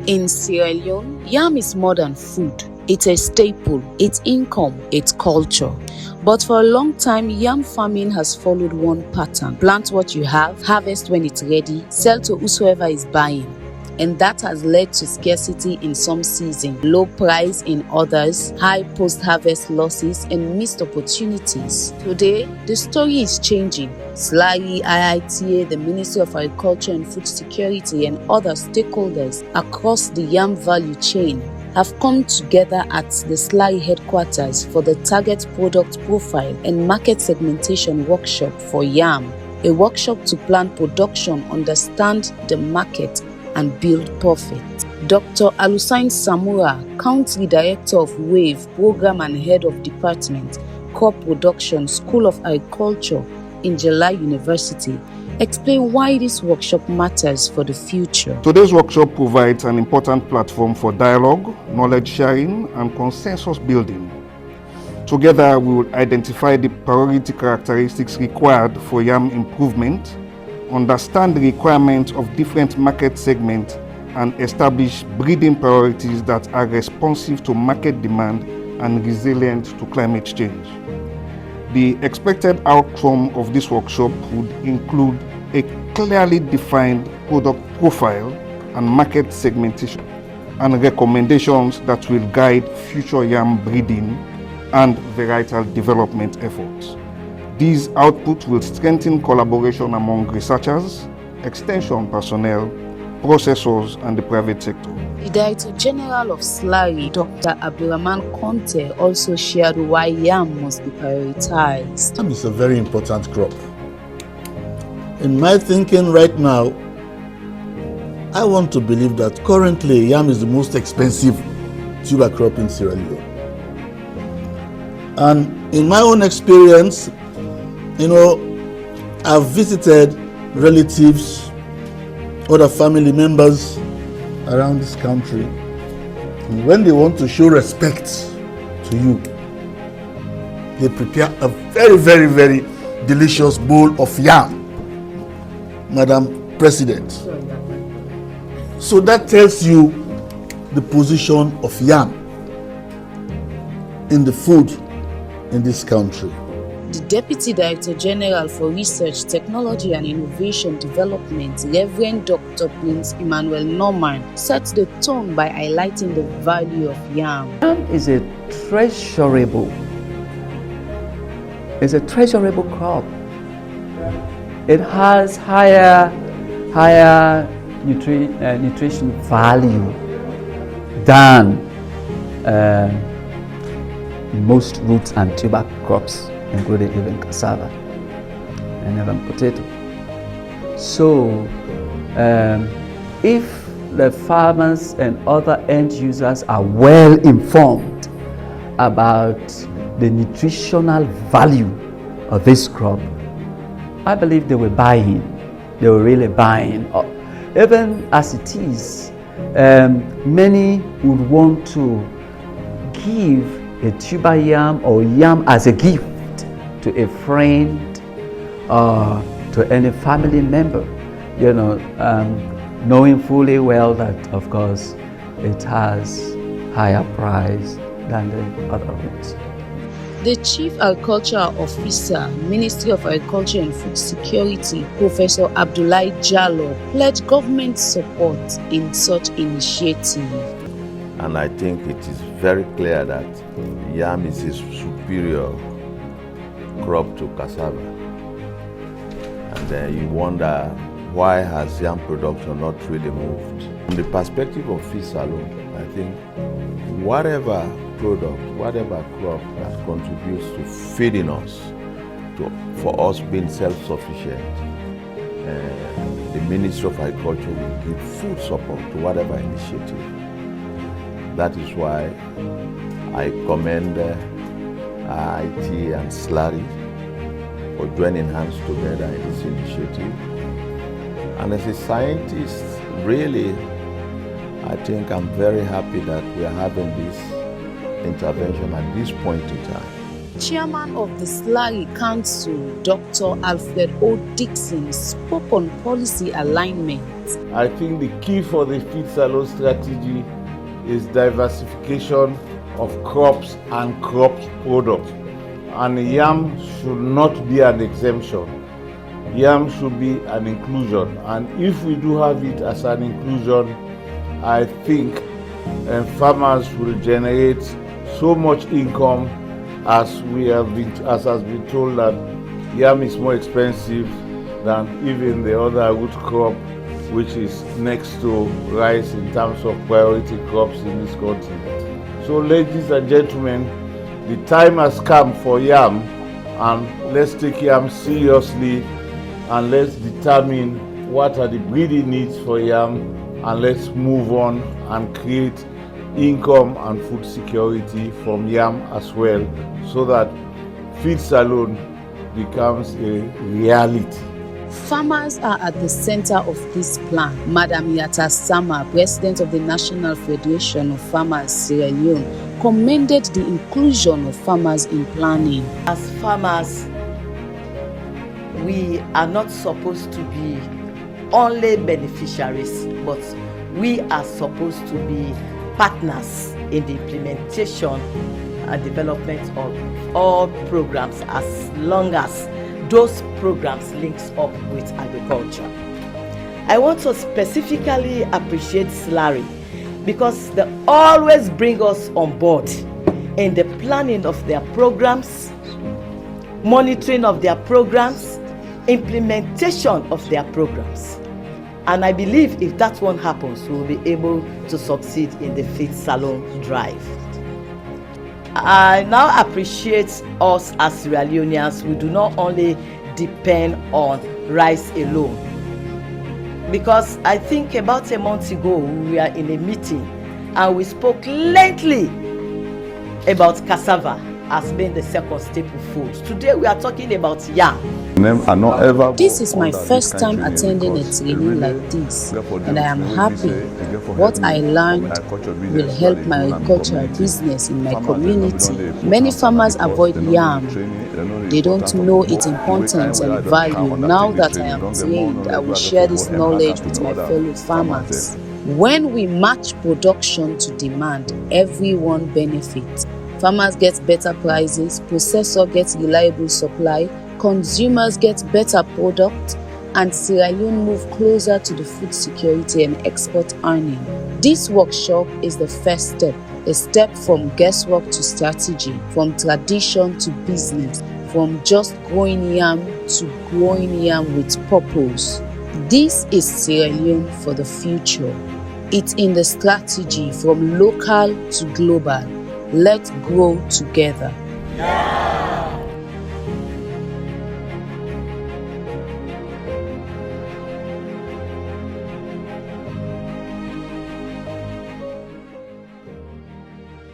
In Sierra Leone, yam is more than food. It's a staple, it's income, it's culture. But for a long time, yam farming has followed one pattern. Plant what you have, harvest when it's ready, sell to whosoever is buying. And that has led to scarcity in some seasons, low price in others, high post-harvest losses, and missed opportunities. Today, the story is changing. SLARI, IITA, the Ministry of Agriculture and Food Security, and other stakeholders across the yam value chain have come together at the SLARI headquarters for the Target Product Profile and Market Segmentation Workshop for yam, a workshop to plan production, understand the market, and build profit. Dr. Alusain Samura, Country Director of WAVE Program and Head of Department, Crop Production, School of Agriculture, Njala University, explain why this workshop matters for the future. Today's workshop provides an important platform for dialogue, knowledge sharing, and consensus building. Together, we will identify the priority characteristics required for yam improvement, understand the requirements of different market segments, and establish breeding priorities that are responsive to market demand and resilient to climate change. The expected outcome of this workshop would include a clearly defined product profile and market segmentation, and recommendations that will guide future yam breeding and varietal development efforts. These outputs will strengthen collaboration among researchers, extension personnel, processors, and the private sector. The Director General of SLARI, Dr. Abdurrahman Conte, also shared why yam must be prioritized. Yam is a very important crop. In my thinking right now, I want to believe that currently yam is the most expensive tuber crop in Sierra Leone. And in my own experience, I've visited relatives, other family members around this country, and when they want to show respect to you, they prepare a very, very, very delicious bowl of yam, Madam President. So that tells you the position of yam in the food in this country. The Deputy Director General for Research, Technology and Innovation Development, Reverend Dr. Prince Emmanuel Norman, sets the tone by highlighting the value of yam. Yam is a treasurable crop. It has higher nutrition value than most roots and tuber crops, including even cassava and even potato. So if the farmers and other end users are well informed about the nutritional value of this crop, I believe they will buy in. They will really buy in. Even as it is, many would want to give a tuber yam or yam as a gift to a friend or to any family member, knowing fully well that, of course, it has higher price than the other ones. The Chief Agricultural Officer, Ministry of Agriculture and Food Security, Professor Abdullahi Jallo, pledged government support in such initiative. And I think it is very clear that yam is a superior crop to cassava. And then you wonder, why has yam production not really moved? From the perspective of fish alone, I think whatever product, whatever crop that contributes to feeding us, for us being self-sufficient, the Ministry of Agriculture will give full support to whatever initiative. That is why I commend IITA and SLARI for joining hands together in this initiative. And as a scientist, really, I think I'm very happy that we are having this intervention at this point in time. Chairman of the SLARI Council, Dr. Alfred O. Dixon, spoke on policy alignment. I think the key for the feed silo strategy is diversification of crops and crop products. And yam should not be an exemption. Yam should be an inclusion. And if we do have it as an inclusion, I think farmers will generate so much income as has been told that yam is more expensive than even the other root crop, which is next to rice in terms of priority crops in this country. So ladies and gentlemen, the time has come for yam, and let's take yam seriously, and let's determine what are the breeding needs for yam, and let's move on and create income and food security from yam as well, so that feed salon becomes a reality. Farmers are at the center of this plan. Madam Yata Sama, President of the National Federation of Farmers, Sierra Leone, commended the inclusion of farmers in planning. As farmers, we are not supposed to be only beneficiaries, but we are supposed to be partners in the implementation and development of all programs, as long as those programs links up with agriculture. I want to specifically appreciate SLARI because they always bring us on board in the planning of their programs, monitoring of their programs, implementation of their programs. And I believe if that one happens, we will be able to succeed in the feed salon drive. I now appreciate us as Sierra Leoneans. We do not only depend on rice alone. Because I think about a month ago, we were in a meeting and we spoke lengthily about cassava as being the second staple food. Today we are talking about yam. This is my first time attending a training like this, and I am happy. What I learned will help my agricultural business in my community. Many farmers avoid yam. They don't know its importance and value. Now that I am trained, I will share this knowledge with my fellow farmers. When we match production to demand, everyone benefits. Farmers get better prices, processor gets reliable supply, consumers get better product, and Sierra Leone move closer to the food security and export earning. This workshop is the first step, a step from guesswork to strategy, from tradition to business, from just growing yam to growing yam with purpose. This is Sierra Leone for the future. It's in the strategy from local to global. Let's grow together.